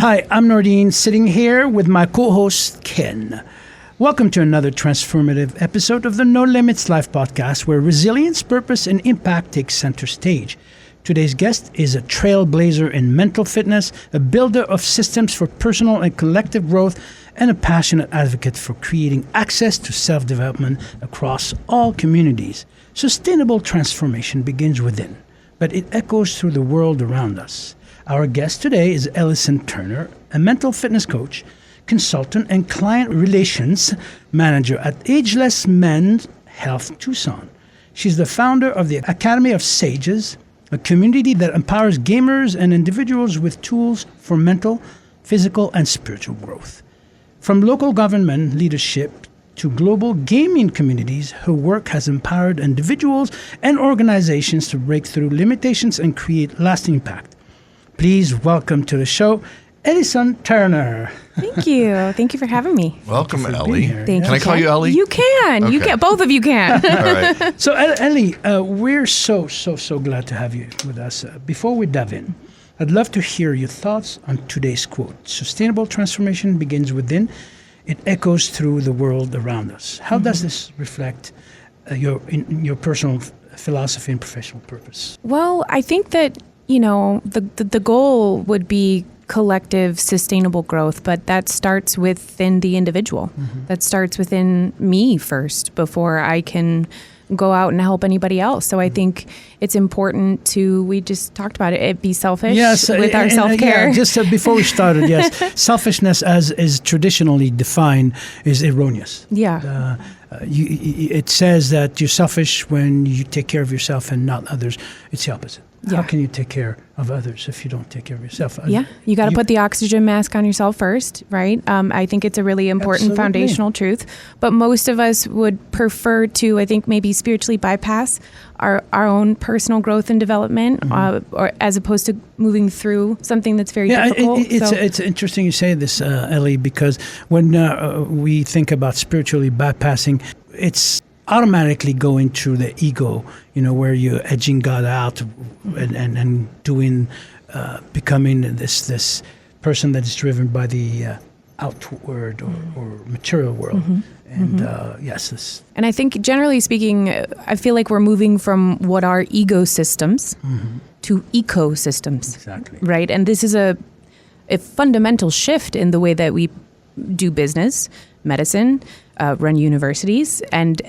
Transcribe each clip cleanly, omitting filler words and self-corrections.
Hi, I'm Nordine, sitting here with my co-host, Ken. Welcome to another transformative episode of the No Limits Life podcast, where resilience, purpose, and impact take center stage. Today's guest is a trailblazer in mental fitness, a builder of systems for personal and collective growth, and a passionate advocate for creating access to self-development across all communities. Sustainable transformation begins within, but it echoes through the world around us. Our guest today is Ellison Turner, a mental fitness coach, consultant, and client relations manager at Ageless Men's Health Tucson. She's the founder of the Academy of Sages, a community that empowers gamers and individuals with tools for mental, physical, and spiritual growth. From local government leadership to global gaming communities, her work has empowered individuals and organizations to break through limitations and create lasting impact. Please welcome to the show, Ellison Turner. Thank you. Thank you for having me. Welcome, Ellie. Thank Can I call you Ellie? You can. Okay. You can. Both of you can. All right. So, Ellie, we're so glad to have you with us. Before we dive in, I'd love to hear your thoughts on today's quote. Sustainable transformation begins within. It echoes through the world around us. How does this reflect your personal philosophy and professional purpose? Well, I think that, the goal would be collective sustainable growth, but that starts within the individual. Mm-hmm. That starts within me first before I can go out and help anybody else. So I think it's important we just talked about it, be selfish with our self-care. Yeah, just before we started, yes, selfishness as is traditionally defined is erroneous. Yeah. It says that you're selfish when you take care of yourself and not others. It's the opposite. Yeah. How can you take care of others if you don't take care of yourself? Yeah, you got to put the oxygen mask on yourself first, right? I think it's a really important foundational truth. But most of us would prefer to, I think, maybe spiritually bypass our own personal growth and development, or as opposed to moving through something that's very difficult. It's interesting you say this, Ellie, because when we think about spiritually bypassing, it's automatically going through the ego, where you're edging God out and doing, becoming this person that is driven by the outward or material world. And yes. And I think generally speaking, I feel like we're moving from what are ecosystems to ecosystems. Exactly. Right? And this is a fundamental shift in the way that we do business, medicine, run universities, and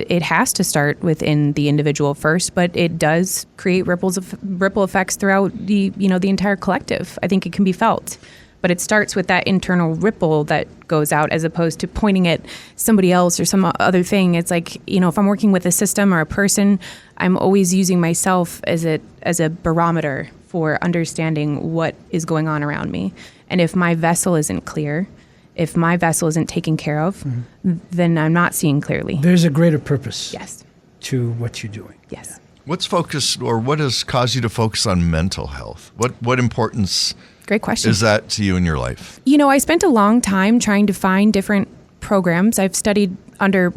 it has to start within the individual first, but it does create ripple effects throughout the entire collective. I think it can be felt, but it starts with that internal ripple that goes out as opposed to pointing at somebody else or some other thing. It's like, if I'm working with a system or a person, I'm always using myself as a barometer for understanding what is going on around me. And if my vessel isn't clear, if my vessel isn't taken care of, then I'm not seeing clearly. There's a greater purpose Yes. to what you're doing. Yes. What's focused, or what has caused you to focus on mental health? What importance Great question. is that to you in your life? I spent a long time trying to find different programs. I've studied under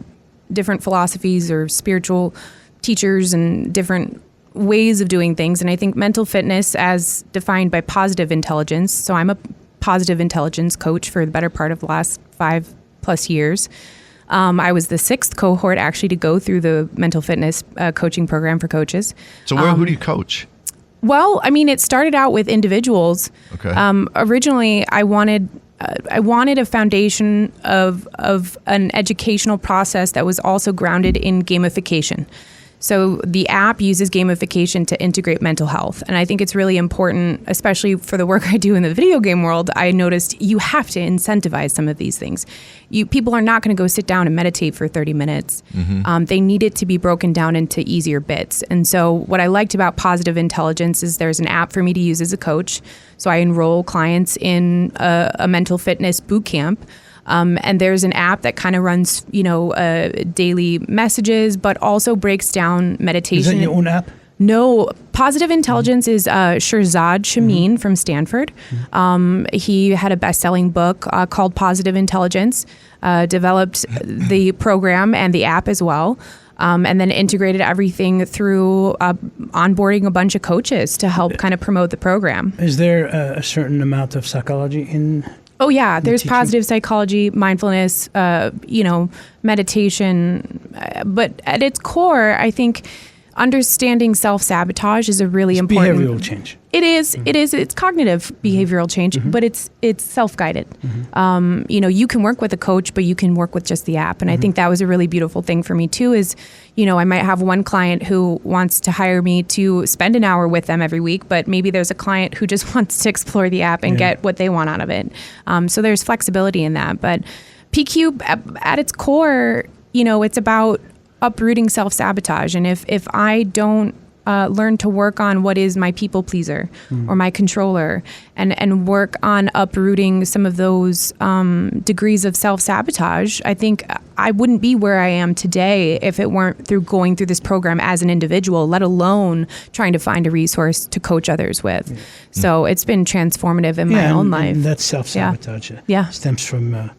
different philosophies or spiritual teachers and different ways of doing things. And I think mental fitness, as defined by positive intelligence, so I'm a positive intelligence coach for the better part of the last 5+ years. I was the 6th cohort actually to go through the mental fitness coaching program for coaches. So who do you coach? Well, it started out with individuals. Okay. Originally, I wanted a foundation of an educational process that was also grounded in gamification. So the app uses gamification to integrate mental health. And I think it's really important, especially for the work I do in the video game world. I noticed you have to incentivize some of these things. People are not going to go sit down and meditate for 30 minutes. They need it to be broken down into easier bits. And so what I liked about Positive Intelligence is there's an app for me to use as a coach. So I enroll clients in a mental fitness boot camp. And there's an app that kind of runs, daily messages, but also breaks down meditation. Is that your own app? No, Positive Intelligence is Shirzad Chamine from Stanford. He had a best-selling book called Positive Intelligence, developed the program and the app as well. and then integrated everything through onboarding a bunch of coaches to help kind of promote the program. Is there a certain amount of psychology in? Oh yeah, there's teaching? positive psychology, mindfulness, meditation, but at its core, I think understanding self-sabotage is a really important behavioral change. It is. It is. It's cognitive behavioral change, but it's self-guided. You can work with a coach, but you can work with just the app. And I think that was a really beautiful thing for me too. Is I might have one client who wants to hire me to spend an hour with them every week, but maybe there's a client who just wants to explore the app and get what they want out of it. So there's flexibility in that. But PQ at its core, it's about uprooting self-sabotage. And if I don't learn to work on what is my people pleaser or my controller and work on uprooting some of those degrees of self-sabotage, I think I wouldn't be where I am today if it weren't through going through this program as an individual, let alone trying to find a resource to coach others with. So it's been transformative in my own life. And that self-sabotage stems from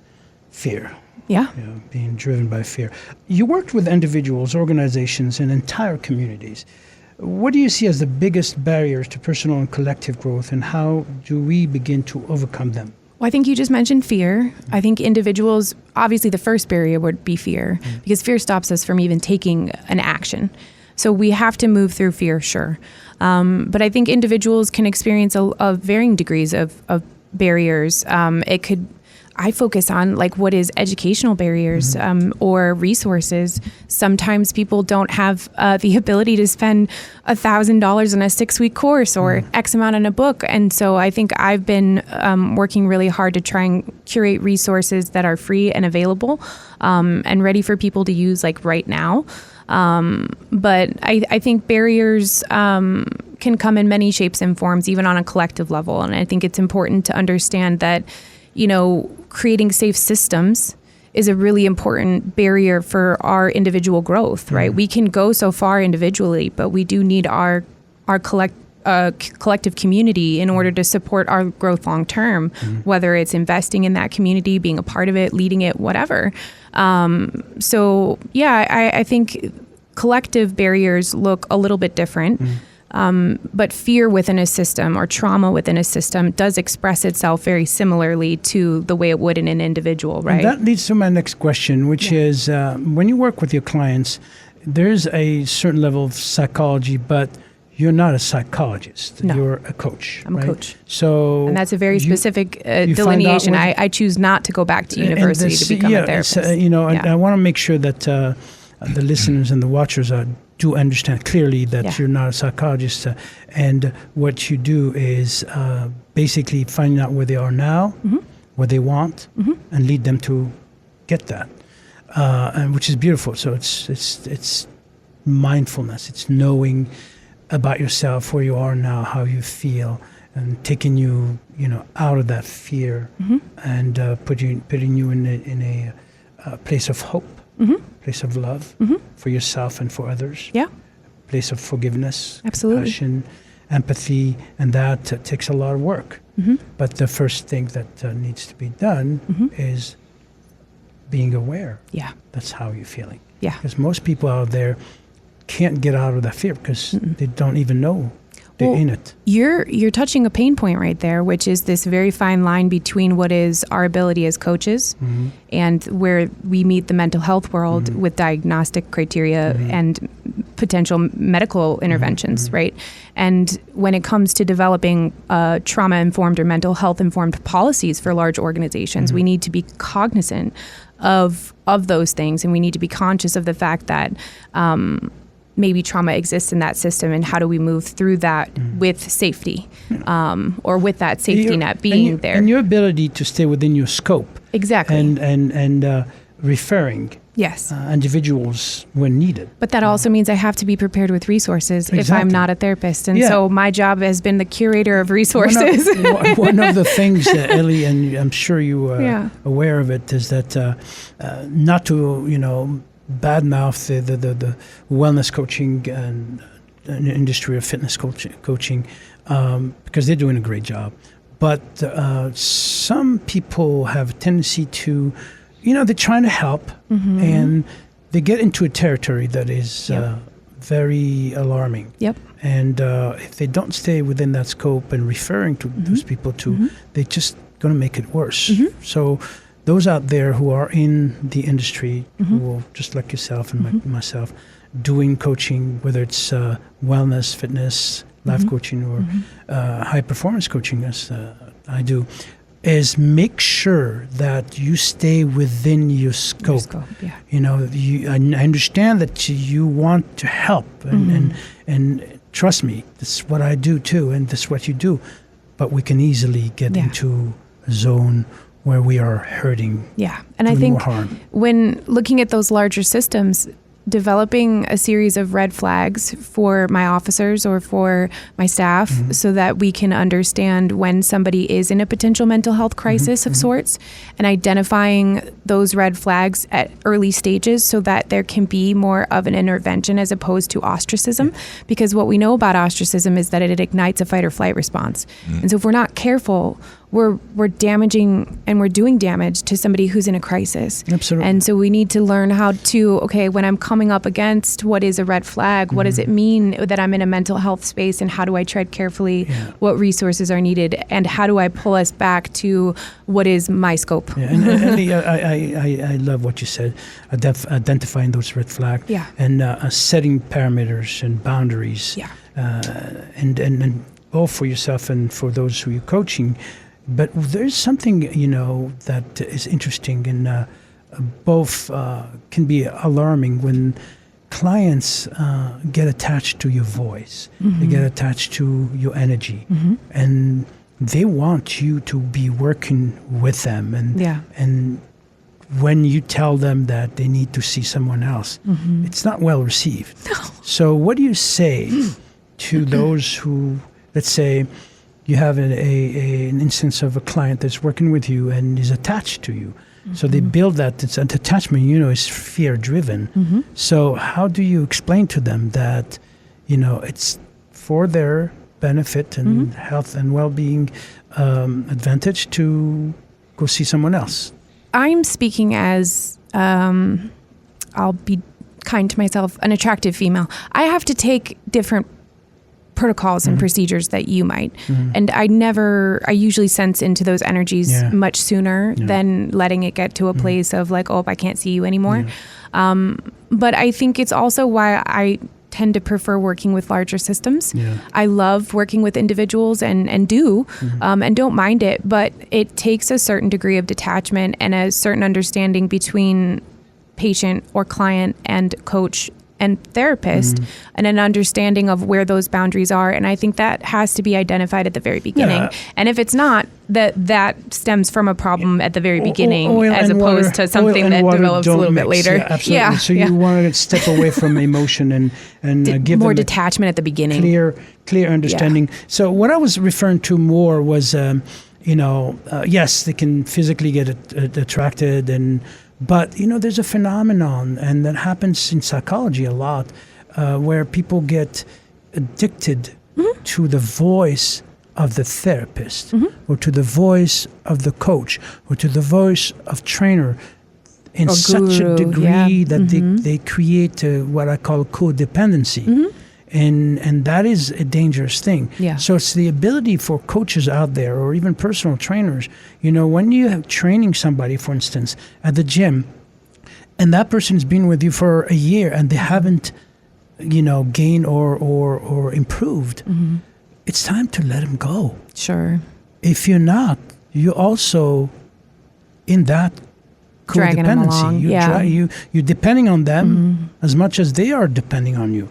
fear. Yeah. Being driven by fear. You worked with individuals, organizations, and entire communities. What do you see as the biggest barriers to personal and collective growth, and how do we begin to overcome them? Well, I think you just mentioned fear. I think individuals, obviously the first barrier would be fear, because fear stops us from even taking an action. So we have to move through fear, sure. But I think individuals can experience a varying degrees of barriers. I focus on what is educational barriers or resources. Sometimes people don't have the ability to spend $1,000 on a 6-week course or X amount on a book. And so I think I've been working really hard to try and curate resources that are free and available and ready for people to use right now. But I think barriers can come in many shapes and forms, even on a collective level. And I think it's important to understand that creating safe systems is a really important barrier for our individual growth, right? We can go so far individually, but we do need our collective community in order to support our growth long term, whether it's investing in that community, being a part of it, leading it, whatever. I think collective barriers look a little bit different. But fear within a system or trauma within a system does express itself very similarly to the way it would in an individual, right? And that leads to my next question, which is when you work with your clients, there's a certain level of psychology, but you're not a psychologist. No. You're a coach. I'm a coach. So, and that's a very specific delineation. I choose not to go back to university to become a therapist. And I want to make sure that the listeners and the watchers do understand clearly that you're not a psychologist, and what you do is basically finding out where they are now, what they want, and lead them to get that, and which is beautiful. So it's mindfulness. It's knowing about yourself, where you are now, how you feel, and taking you out of that fear and putting you in a place of hope. Place of love for yourself and for others. Yeah. Place of forgiveness, compassion, empathy, and that takes a lot of work. But the first thing that needs to be done is being aware. Yeah. That's how you're feeling. Yeah. Because most people out there can't get out of that fear because they don't even know they're in it. You're touching a pain point right there, which is this very fine line between what is our ability as coaches and where we meet the mental health world with diagnostic criteria and potential medical interventions, right? And when it comes to developing trauma-informed or mental health-informed policies for large organizations, we need to be cognizant of those things, and we need to be conscious of the fact that maybe trauma exists in that system, and how do we move through that with safety, or with that safety net being there. And your ability to stay within your scope. Exactly. And referring individuals when needed. But that also means I have to be prepared with resources if I'm not a therapist. And so my job has been the curator of resources. One of the things that Ellie, and I'm sure you are aware of it, is that not to, badmouth the wellness coaching and industry of fitness coaching because they're doing a great job. But some people have a tendency to, they're trying to help and they get into a territory that is very alarming. Yep. And if they don't stay within that scope and referring to those people to, they're just going to make it worse. So those out there who are in the industry, who are just like yourself and myself, doing coaching, whether it's wellness, fitness, life coaching, or high performance coaching, as I do, is make sure that you stay within your scope. You know, I understand that you want to help, and trust me, this is what I do too, and this is what you do. But we can easily get into a zone where we are hurting. Yeah, and I think when looking at those larger systems, developing a series of red flags for my officers or for my staff so that we can understand when somebody is in a potential mental health crisis of sorts, and identifying those red flags at early stages so that there can be more of an intervention as opposed to ostracism. Because what we know about ostracism is that it ignites a fight or flight response. And so if we're not careful, we're damaging and we're doing damage to somebody who's in a crisis. Absolutely. And so we need to learn how to, okay, when I'm coming up against what is a red flag, what does it mean that I'm in a mental health space, and how do I tread carefully? What resources are needed, and how do I pull us back to what is my scope? And I love what you said, identifying those red flags and setting parameters and boundaries. And both for yourself and for those who you're coaching. But there's something, that is interesting, and both can be alarming when clients get attached to your voice. They get attached to your energy, and they want you to be working with them. And when you tell them that they need to see someone else, it's not well received. So what do you say to those who, let's say, you have an instance of a client that's working with you and is attached to you. So they build that. It's an attachment, is fear-driven. So how do you explain to them that, it's for their benefit and health and well-being advantage to go see someone else? I'm speaking as, I'll be kind to myself, an attractive female. I have to take different protocols and procedures that you might. And I usually sense into those energies much sooner than letting it get to a place of like, oh, I can't see you anymore. But I think it's also why I tend to prefer working with larger systems. I love working with individuals and don't mind it, but it takes a certain degree of detachment and a certain understanding between patient or client and coach and therapist, and an understanding of where those boundaries are. And I think that has to be identified at the very beginning. And if it's not, that stems from a problem at the very beginning, as opposed to something that develops a little bit later. Absolutely. So you want to step away from emotion and give more them detachment at the beginning. Clear understanding. So what I was referring to more was, yes, they can physically get attracted, but there's a phenomenon, and that happens in psychology a lot, where people get addicted to the voice of the therapist, or to the voice of the coach, or to the voice of trainer, in such a degree that they create what I call codependency. And that is a dangerous thing. So it's the ability for coaches out there, or even personal trainers, when you have training somebody, for instance, at the gym, and that person's been with you for a year and they haven't, gained or improved, it's time to let them go. Sure. If you're not, you're also in that codependency. You're depending on them as much as they are depending on you.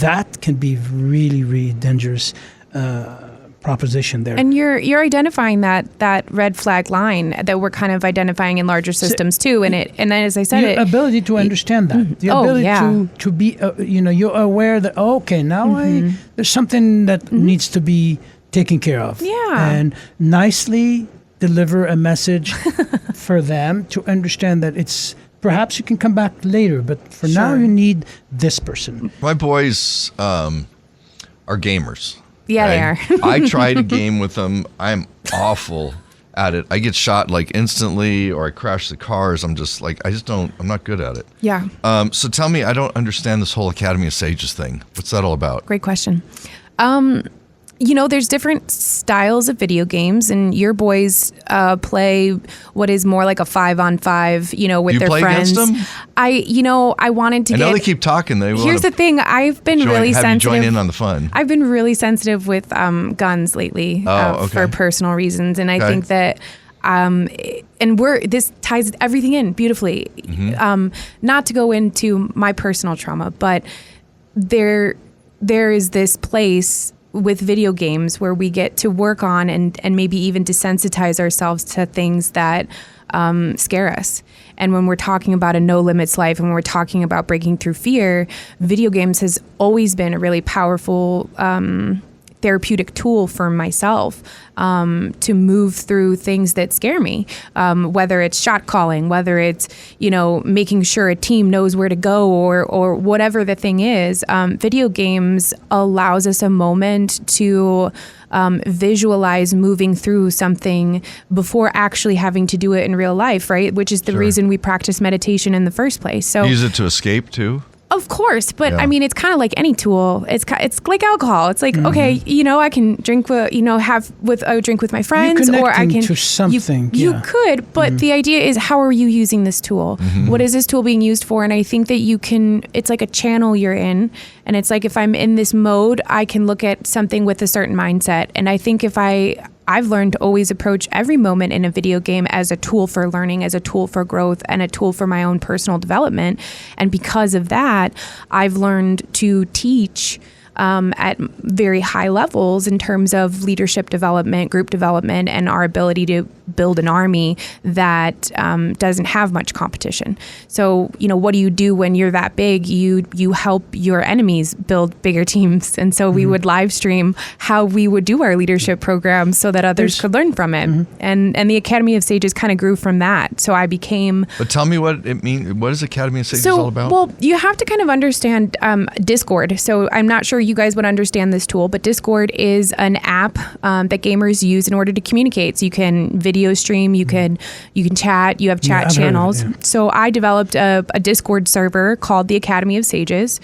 That can be really, really dangerous proposition there. And you're identifying that red flag line that we're kind of identifying in larger systems too. And then, as I said, the ability to understand that, the ability to be, you're aware that now there's something that needs to be taken care of. And nicely deliver a message for them to understand that it's perhaps you can come back later, but for now you need this person. My boys are gamers. Yeah, right? They are. I try to game with them. I'm awful at it. I get shot like instantly, or I crash the cars. I'm not good at it. Yeah. So tell me, I don't understand this whole Academy of Sages thing. What's that all about? Great question. There's different styles of video games, and your boys play what is more like a 5-on-5, with their friends. You play against them? I wanted to I know they keep talking. Here's the thing. I've been really sensitive. Have you join in on the fun. I've been really sensitive with guns lately for personal reasons, and I think that this ties everything in beautifully. Not to go into my personal trauma, but there is this place with video games where we get to work on and maybe even desensitize ourselves to things that scare us. And when we're talking about a no limits life and when we're talking about breaking through fear, video games has always been a really powerful therapeutic tool for myself to move through things that scare me, whether it's shot calling, whether it's, making sure a team knows where to go or whatever the thing is. Video games allows us a moment to visualize moving through something before actually having to do it in real life, right? Which is the reason we practice meditation in the first place. So use it to escape too? Of course, but I mean, it's kind of like any tool. It's like alcohol. It's like, okay, I can drink, have a drink with my friends, or I can to something. You could, but the idea is, how are you using this tool? What is this tool being used for? And I think that it's like a channel you're in, and it's like if I'm in this mode, I can look at something with a certain mindset. And I think I've learned to always approach every moment in a video game as a tool for learning, as a tool for growth, and a tool for my own personal development. And because of that, I've learned to teach at very high levels in terms of leadership development, group development, and our ability to build an army that doesn't have much competition. So, what do you do when you're that big? You help your enemies build bigger teams. And so we would live stream how we would do our leadership programs so that others could learn from it. And the Academy of Sages kind of grew from that. So I became... But tell me what it means. What is Academy of Sages all about? Well, you have to kind of understand Discord. So I'm not sure you guys would understand this tool, but Discord is an app that gamers use in order to communicate. So you can video stream, you can chat, you have chat channels. So I developed a Discord server called the Academy of Sages,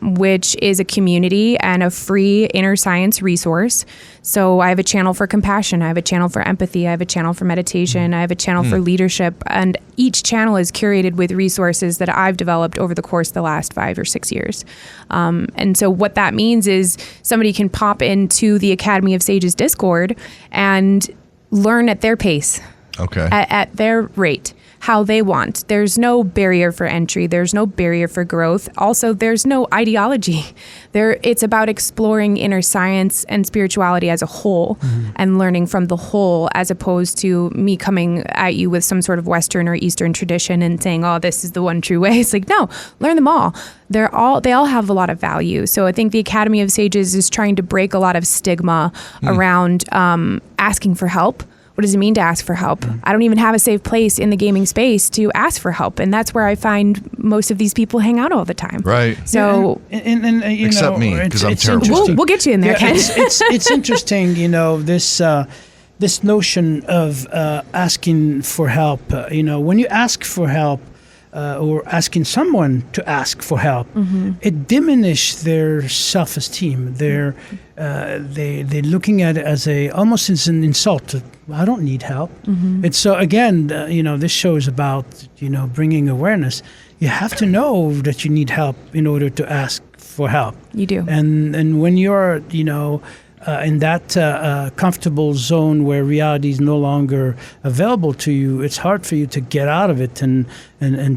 which is a community and a free inner science resource. So I have a channel for compassion, I have a channel for empathy, I have a channel for meditation, I have a channel for leadership, and each channel is curated with resources that I've developed over the course of the last 5 or 6 years. And so what that means is somebody can pop into the Academy of Sages Discord and learn at their pace, at their rate, how they want. There's no barrier for entry. There's no barrier for growth. Also, there's no ideology. It's about exploring inner science and spirituality as a whole and learning from the whole, as opposed to me coming at you with some sort of Western or Eastern tradition and saying, oh, this is the one true way. It's like, no, learn them all. They all have a lot of value. So I think the Academy of Sages is trying to break a lot of stigma around asking for help. What does it mean to ask for help? I don't even have a safe place in the gaming space to ask for help. And that's where I find most of these people hang out all the time. Right. So, and except me, because I'm terrible. We'll get you in there, Ken. It's interesting, this notion of asking for help. When you ask for help, or asking someone to ask for help, it diminishes their self-esteem. They're looking at it as almost as an insult. I don't need help. And so again, this show is about bringing awareness. You have to know that you need help in order to ask for help. You do. And when you're in that comfortable zone where reality is no longer available to you, it's hard for you to get out of it and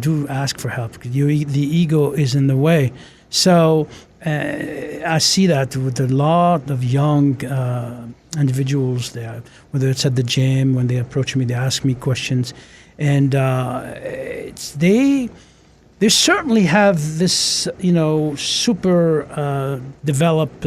do ask for help, because the ego is in the way. So I see that with a lot of young individuals there, whether it's at the gym, when they approach me, they ask me questions, and they certainly have this super developed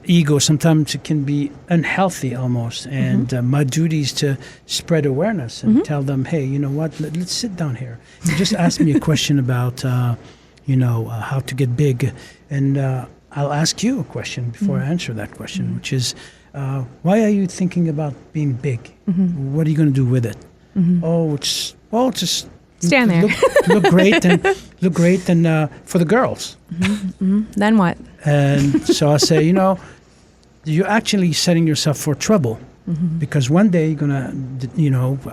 ego. Sometimes it can be unhealthy almost, and my duty is to spread awareness and tell them, hey, you know what, let's sit down here. You just asked me a question about how to get big, and I'll ask you a question before I answer that question, which is Why are you thinking about being big? What are you going to do with it? Oh, just Stand there. look great and for the girls. Then what? And so I say, you're actually setting yourself for trouble because one day you're gonna,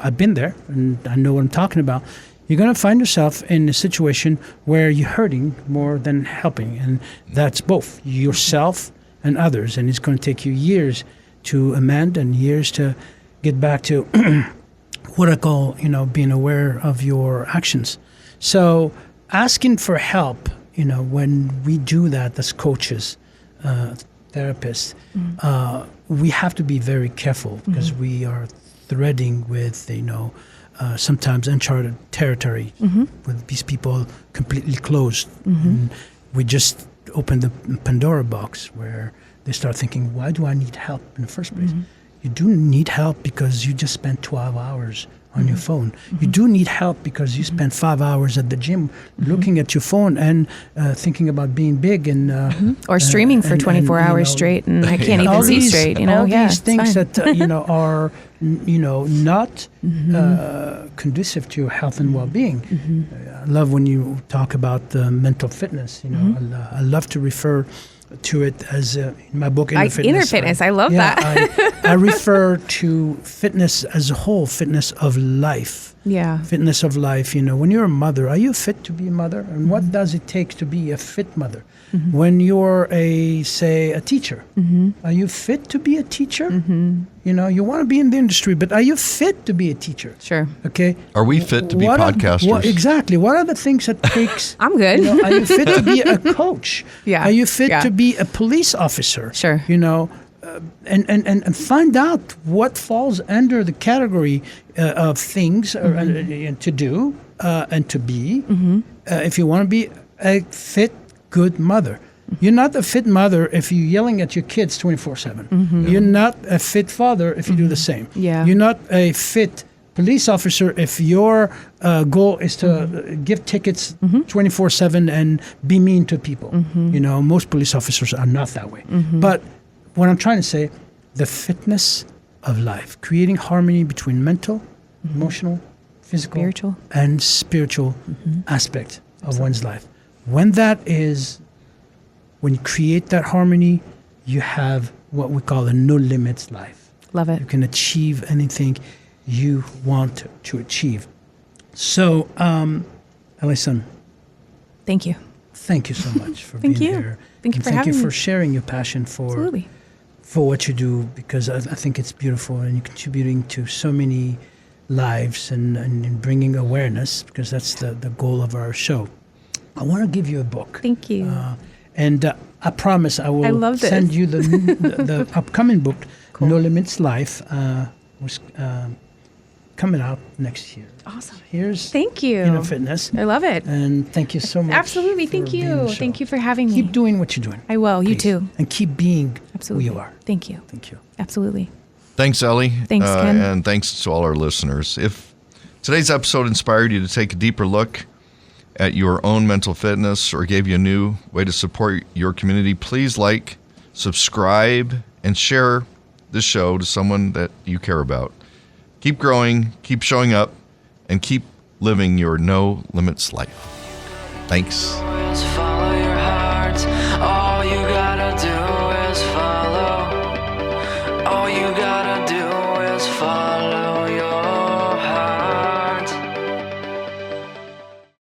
I've been there and I know what I'm talking about. You're gonna find yourself in a situation where you're hurting more than helping, and that's both yourself and others. And it's going to take you years to amend and years to get back to what I call, being aware of your actions. So asking for help, when we do that as coaches, therapists, we have to be very careful because we are threading with, sometimes uncharted territory with these people completely closed. And we just open the Pandora box where they start thinking, why do I need help in the first place? You do need help because you just spent 12 hours on your phone. You do need help because you spent 5 hours at the gym looking at your phone and thinking about being big and or streaming for 24 hours straight, and I can't even see straight. All these things that are not conducive to your health and well-being. I love when you talk about mental fitness. I love to refer to it as in my book Inner Fitness. I love that. I refer to fitness as a whole, fitness of life. Yeah. Fitness of life. When you're a mother, are you fit to be a mother? And what does it take to be a fit mother? When you're a teacher, are you fit to be a teacher? You want to be in the industry, but are you fit to be a teacher? Sure. Okay. Are we fit to be podcasters? Exactly. What are the things that takes? I'm good. Are you fit to be a coach? Yeah. Are you fit to be a police officer? Sure. And find out what falls under the category of things to do and to be. If you want to be a fit, good mother. You're not a fit mother if you're yelling at your kids 24/7. You're not a fit father if you do the same. Yeah. You're not a fit police officer if your goal is to give tickets 24/7 and be mean to people. Most police officers are not that way. But what I'm trying to say, the fitness of life, creating harmony between mental, emotional, physical, and spiritual aspect of one's life. When you create that harmony, you have what we call a no limits life. Love it. You can achieve anything you want to achieve. So, Ellison, thank you. Thank you so much for being here. Thank you for having me. Thank you for sharing your passion for what you do, because I think it's beautiful and you're contributing to so many lives and bringing awareness, because that's the goal of our show. I want to give you a book. Thank you. And I promise I will send you the upcoming book, No Limits Life, was coming out next year. Awesome. Thank you. Inner Fitness. I love it. And thank you so much. Absolutely. Thank you. Thank you for having me. Keep doing what you're doing. I will. Please. You too. And keep being who you are. Thank you. Thank you. Absolutely. Thanks, Ellie. Thanks, Ken. And thanks to all our listeners. If today's episode inspired you to take a deeper look at your own mental fitness or gave you a new way to support your community, please like, subscribe, and share this show to someone that you care about. Keep growing, keep showing up, and keep living your no limits life. Thanks. Follow your heart. All you gotta do is follow. All you gotta do is follow.